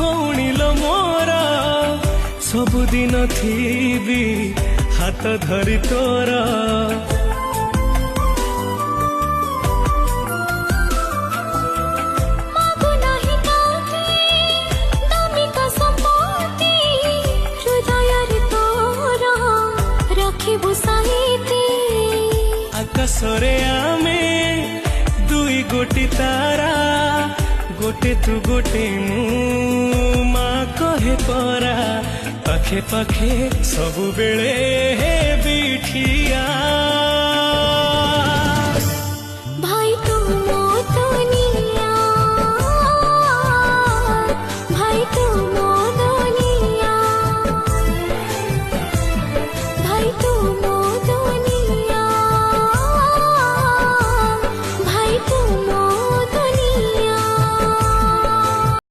भौणी लो मोरा सबुदिन थीबी हाथ धरी तोरा आकाशरे आमे दुई गोटी तारा गोटे तू गोटे मु माँ कहे परा पाखे पाखे सबु बेले बिठिया।